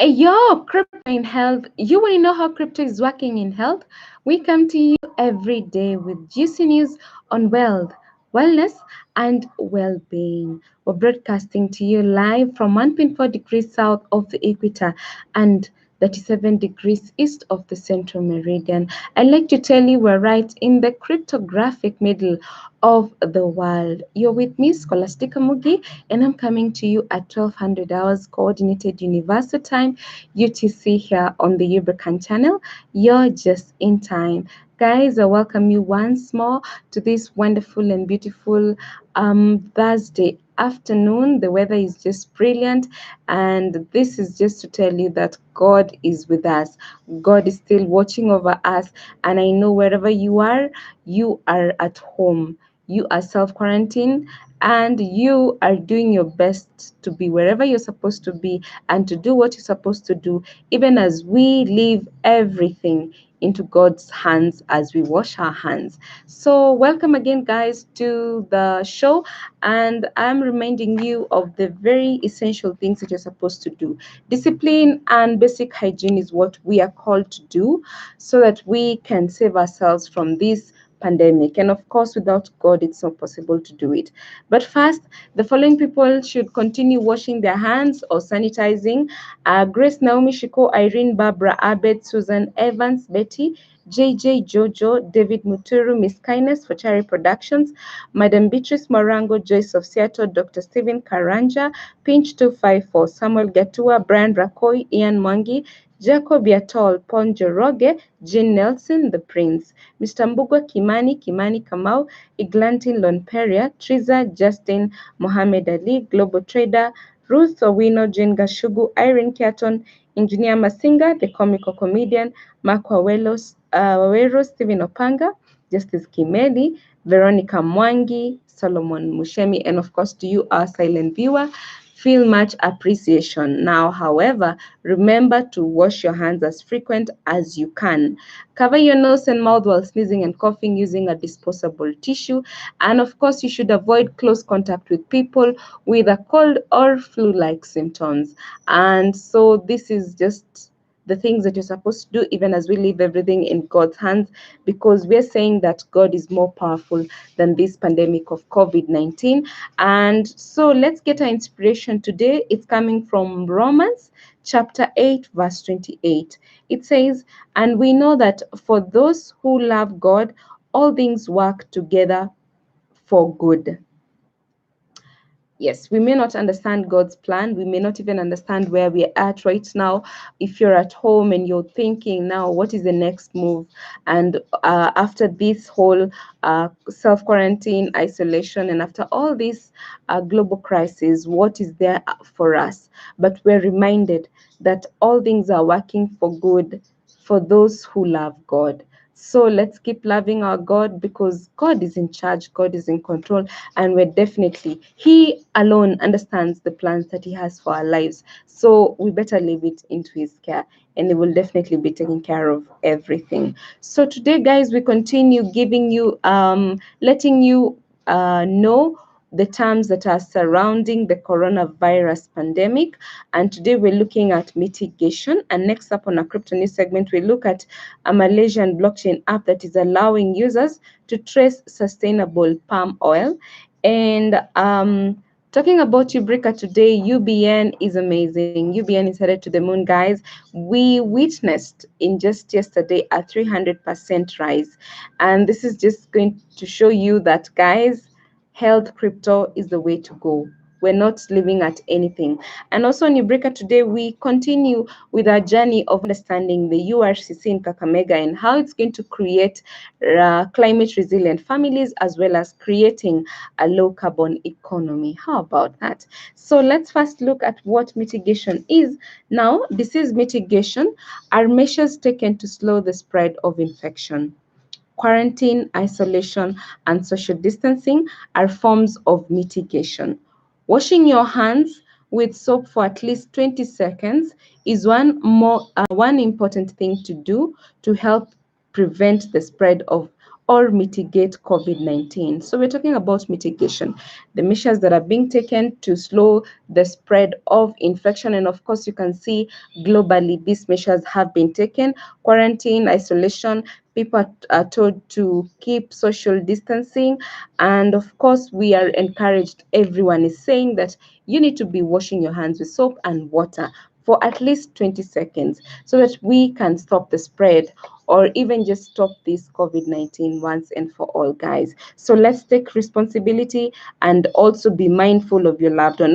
Hey, yo, crypto in health. You want to know how crypto is working in health? We come to you every day with juicy news on wealth, wellness, and well being. We're broadcasting to you live from 1.4 degrees south of the equator and 37 degrees east of the central meridian. I'd like to tell you we're right in the cryptographic middle of the world. You're with me, Scholastica Mugi, and I'm coming to you at 1200 hours coordinated universal time UTC here on the Ubrican channel. You're just in time. Guys, I welcome you once more to this wonderful and beautiful Thursday afternoon. The weather is just brilliant, and this is just to tell you that God is with us. God is still watching over us, and I know wherever you are at home. You are self quarantined and you are doing your best to be wherever you're supposed to be and to do what you're supposed to do, even as we leave everything into God's hands as we wash our hands. So, welcome again, guys, to the show. And I'm reminding you of the very essential things that you're supposed to do. Discipline and basic hygiene is what we are called to do so that we can save ourselves from this pandemic. And of course, without God, it's not possible to do it. But first, the following people should continue washing their hands or sanitizing: Grace, Naomi, Shiko, Irene, Barbara, Abed, Susan, Evans, Betty, JJ, Jojo, David Muturu, Miss Kindness for Cherry Productions, Madam Beatrice Morango, Joyce of Seattle, Dr. Stephen Karanja, Pinch 254, Samuel Gatua, Brian Rakoi, Ian Mwangi, Jacob Yatol, Paul Njoroge, Jean Nelson, The Prince, Mr. Mbugwa Kimani, Kimani Kamau, Iglantin Lonperia, Triza, Justin, Mohammed Ali, Global Trader, Ruth Owino, Jane Gashugu, Irene Kiaton, Engineer Masinga, the comical comedian, Mark Wawero, Stephen Opanga, Justice Kimeli, Veronica Mwangi, Solomon Mushemi, and of course to you, our silent viewer, feel much appreciation. Now, however, remember to wash your hands as frequent as you can. Cover your nose and mouth while sneezing and coughing using a disposable tissue. And of course, you should avoid close contact with people with a cold or flu-like symptoms. And so this is just the things that you're supposed to do, even as we leave everything in God's hands, because we're saying that God is more powerful than this pandemic of COVID-19. And so let's get our inspiration today. It's coming from Romans chapter 8, verse 28. It says, "And we know that for those who love God, all things work together for good." Yes, we may not understand God's plan. We may not even understand where we're at right now. If you're at home and you're thinking now, what is the next move? And after this whole self quarantine, isolation, and after all this global crisis, what is there for us? But we're reminded that all things are working for good for those who love God. So let's keep loving our God because God is in charge, God is in control, and we're definitely, He alone understands the plans that He has for our lives. So we better leave it into His care, and He will definitely be taking care of everything. So today, guys, we continue giving you, letting you know the terms that are surrounding the coronavirus pandemic. And today we're looking at mitigation. And next up on our crypto news segment, we look at a Malaysian blockchain app that is allowing users to trace sustainable palm oil. And talking about Ubrica today, UBN is amazing. UBN is headed to the moon, guys. We witnessed in just yesterday a 300% rise. And this is just going to show you that, guys, health crypto is the way to go. We're not living at anything. And also on Ubrica today, we continue with our journey of understanding the URCC in Kakamega and how it's going to create climate resilient families as well as creating a low carbon economy. How about that? So let's first look at what mitigation is. Now, disease mitigation are measures taken to slow the spread of infection. Quarantine, isolation, and social distancing are forms of mitigation. Washing your hands with soap for at least 20 seconds is one important thing to do to help prevent the spread or mitigate COVID-19. So we're talking about mitigation, the measures that are being taken to slow the spread of infection. And of course, you can see globally these measures have been taken: quarantine, isolation. People are told to keep social distancing. And of course, we are encouraged, everyone is saying that you need to be washing your hands with soap and water for at least 20 seconds so that we can stop the spread, or even just stop this COVID-19 once and for all, guys. So let's take responsibility and also be mindful of your loved one.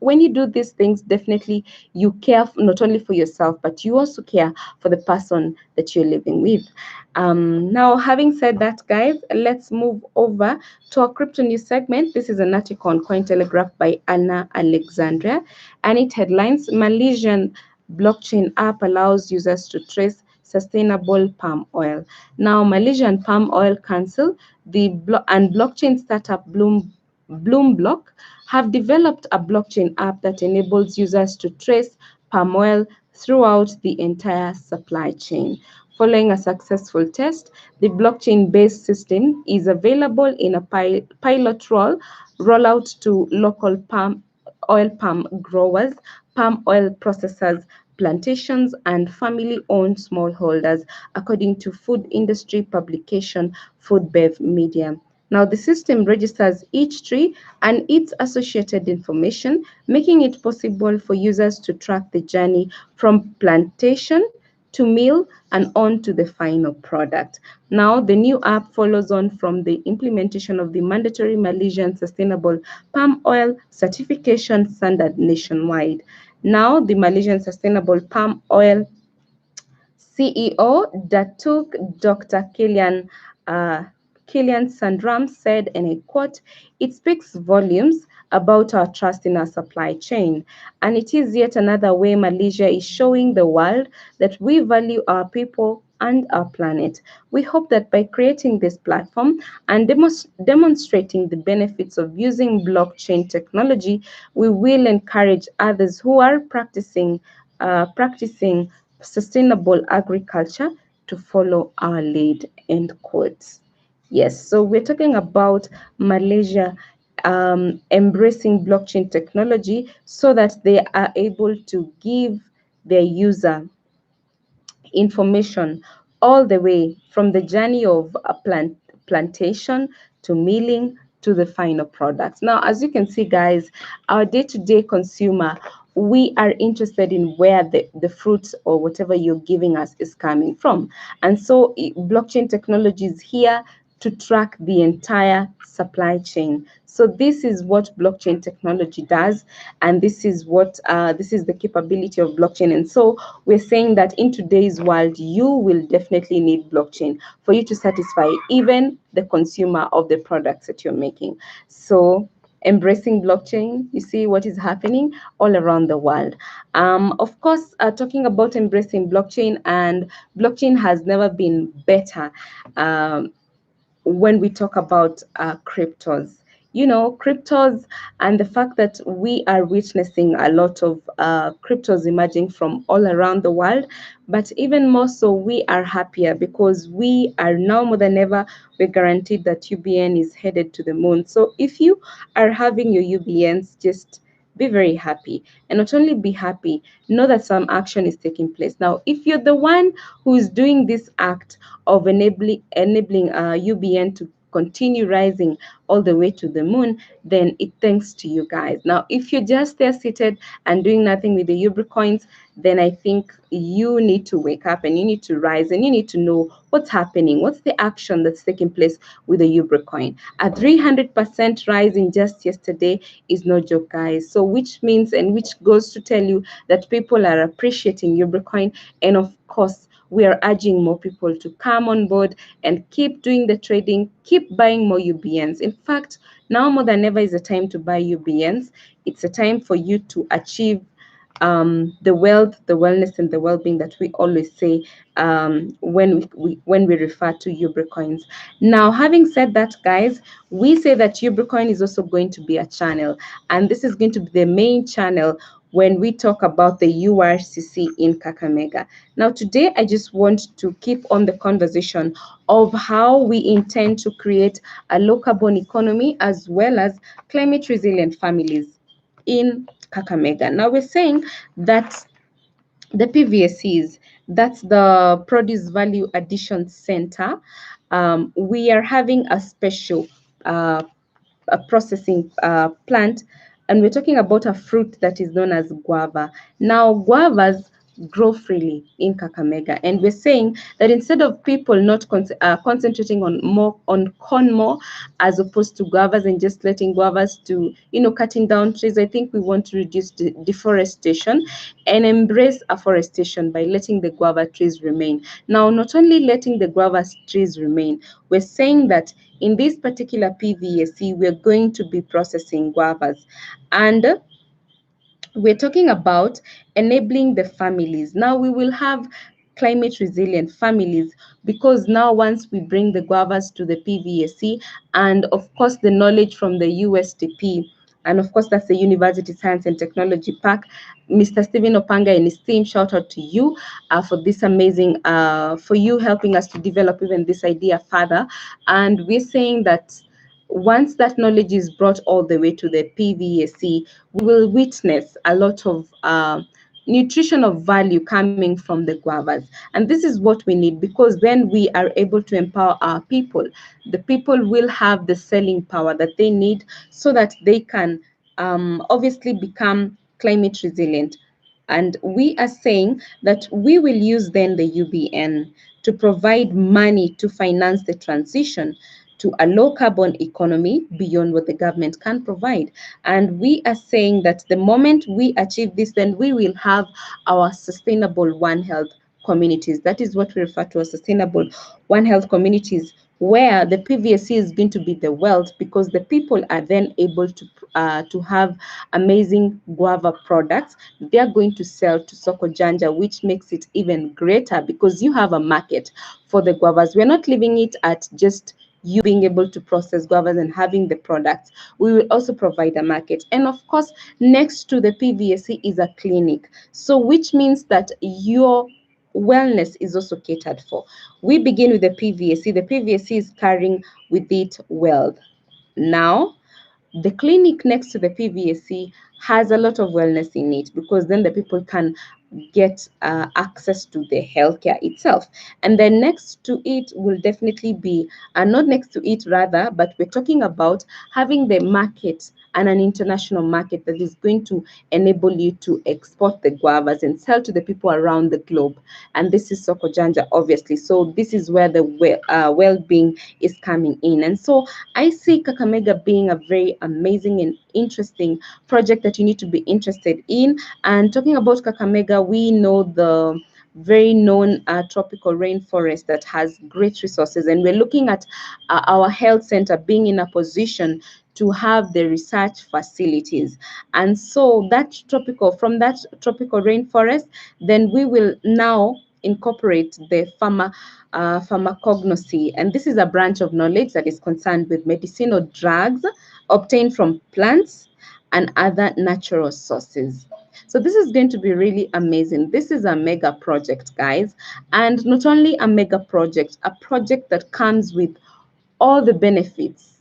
When you do these things, definitely you care not only for yourself, but you also care for the person that you're living with. Now, having said that, guys, let's move over to our crypto news segment. This is an article on Cointelegraph by Anna Alexandria, and it headlines: Malaysian blockchain app allows users to trace sustainable palm oil. Now, Malaysian Palm Oil Council, and blockchain startup Bloomblock have developed a blockchain app that enables users to trace palm oil throughout the entire supply chain. Following a successful test, the blockchain-based system is available in a pilot rollout to local palm growers, palm oil processors, plantations, and family-owned smallholders, according to food industry publication Foodbev Media. Now, the system registers each tree and its associated information, making it possible for users to track the journey from plantation to mill and on to the final product. Now, the new app follows on from the implementation of the mandatory Malaysian Sustainable Palm Oil Certification standard nationwide. Now, the Malaysian Sustainable Palm Oil CEO Datuk Dr. Kilian Sandram said, and I quote, "It speaks volumes about our trust in our supply chain, and it is yet another way Malaysia is showing the world that we value our people and our planet. We hope that by creating this platform and demonstrating the benefits of using blockchain technology, we will encourage others who are practicing sustainable agriculture to follow our lead," end quote. Yes, so we're talking about Malaysia embracing blockchain technology so that they are able to give their user information all the way from the journey of a plantation to milling to the final product. Now, as you can see, guys, our day-to-day consumer, we are interested in where the fruits or whatever you're giving us is coming from. And so blockchain technology is here to track the entire supply chain. So this is what blockchain technology does, and this is the capability of blockchain. And so we're saying that in today's world, you will definitely need blockchain for you to satisfy even the consumer of the products that you're making. So embracing blockchain, you see what is happening all around the world. Of course, talking about embracing blockchain, and blockchain has never been better. When we talk about cryptos. You know, cryptos, and the fact that we are witnessing a lot of cryptos emerging from all around the world. But even more so, we are happier because we are now more than ever, we're guaranteed that UBN is headed to the moon. So if you are having your UBNs, just be very happy. And not only be happy, know that some action is taking place. Now, if you're the one who is doing this act of enabling UBN to continue rising all the way to the moon, then it thanks to you guys. Now, if you're just there seated and doing nothing with the Ubri coins, then I think you need to wake up and you need to rise and you need to know what's happening, what's the action that's taking place with the Ubri coin. A 300% rise in just yesterday is no joke, guys. So which means, and which goes to tell you that people are appreciating Ubri coin, and of course, we are urging more people to come on board and keep doing the trading, keep buying more UBNs. In fact, now more than ever is a time to buy UBNs. It's a time for you to achieve the wealth, the wellness, and the well-being that we always say when we refer to Ubri coins. Now, having said that, guys, we say that Ubri coin is also going to be a channel, and this is going to be the main channel when we talk about the URCC in Kakamega. Now, today I just want to keep on the conversation of how we intend to create a low carbon economy as well as climate resilient families in Kakamega. Now, we're saying that the PVSCs, that's the Produce Value Addition Center, we are having a special uh, a processing plant, and we're talking about a fruit that is known as guava. Now, guavas grow freely in Kakamega, and we're saying that instead of people not concentrating on more on corn more as opposed to guavas and just letting guavas to cutting down trees, I think we want to reduce deforestation and embrace afforestation by letting the guava trees remain. Now, not only letting the guava trees remain, we're saying that in this particular PVAC, we're going to be processing guavas. And we're talking about enabling the families. Now we will have climate resilient families because now once we bring the guavas to the PVAC and of course the knowledge from the USTP, and of course that's the University Science and Technology Park, Mr. Stephen Opanga and his team, shout out to you for this amazing, for you helping us to develop even this idea further. And we're saying that once that knowledge is brought all the way to the PVAC, we will witness a lot of nutrition of value coming from the guavas. And this is what we need because then we are able to empower our people. The people will have the selling power that they need so that they can obviously become climate resilient. And we are saying that we will use then the UBN to provide money to finance the transition to a low carbon economy beyond what the government can provide. And we are saying that the moment we achieve this, then we will have our sustainable One Health communities. That is what we refer to as sustainable One Health communities, where the PVSC is going to be the wealth because the people are then able to have amazing guava products. They are going to sell to Soko Janja, which makes it even greater because you have a market for the guavas. We're not leaving it at just you being able to process guavas and having the products. We will also provide a market. And of course, next to the PVSC is a clinic. So which means that your wellness is also catered for. We begin with the PVSC. The PVSC is carrying with it wealth. Now, the clinic next to the PVSC has a lot of wellness in it because then the people can get access to the healthcare itself. And then next to it will definitely be, not next to it rather, but we're talking about having the market and an international market that is going to enable you to export the guavas and sell to the people around the globe. And this is Soko Janja, obviously. So this is where the well-being is coming in. And so I see Kakamega being a very amazing and interesting project that you need to be interested in. And talking about Kakamega, we know the very known tropical rainforest that has great resources, and we're looking at our health center being in a position to have the research facilities. And so from that tropical rainforest, then we will now incorporate the pharmacognosy, and this is a branch of knowledge that is concerned with medicinal drugs obtained from plants and other natural sources. So this is going to be really amazing. This is a mega project, guys, and not only a mega project, a project that comes with all the benefits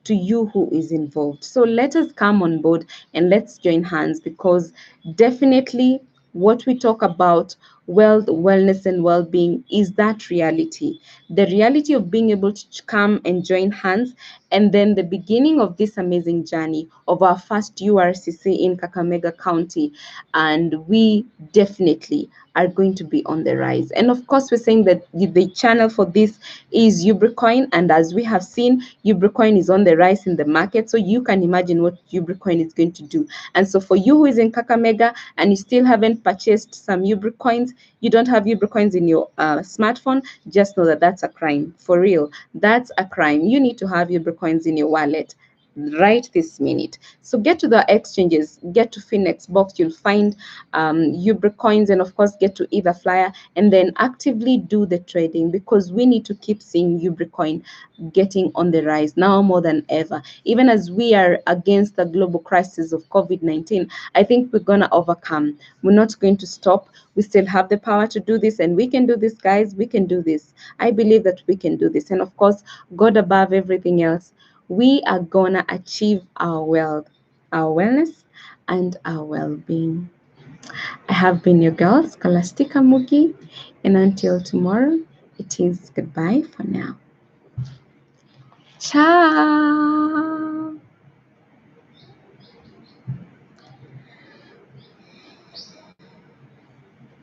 to you who is involved. So let us come on board and let's join hands because definitely what we talk about wealth, wellness, and well-being is that reality. The reality of being able to come and join hands, and then the beginning of this amazing journey of our first URCC in Kakamega County. And we definitely are going to be on the rise. And of course, we're saying that the channel for this is Ubricoin. And as we have seen, Ubricoin is on the rise in the market. So you can imagine what Ubricoin is going to do. And so for you who is in Kakamega and you still haven't purchased some Ubricoins, you don't have Ubricoins in your smartphone, just know that that's a crime. For real, that's a crime. You need to have Ubricoins in your wallet. right this minute. So get to the exchanges, get to Finex Box, you'll find Ubri coins, and of course get to Etherflyer, and then actively do the trading, because we need to keep seeing Ubri coin getting on the rise now more than ever. Even as we are against the global crisis of COVID-19, I think we're gonna overcome. We're not going to stop. We still have the power to do this, and we can do this, guys. We can do this. I believe that we can do this, and of course, God above everything else, we are gonna achieve our wealth, our wellness, and our well-being. I have been your girl, Scholastica Mugi, and until tomorrow, it is goodbye for now. Ciao.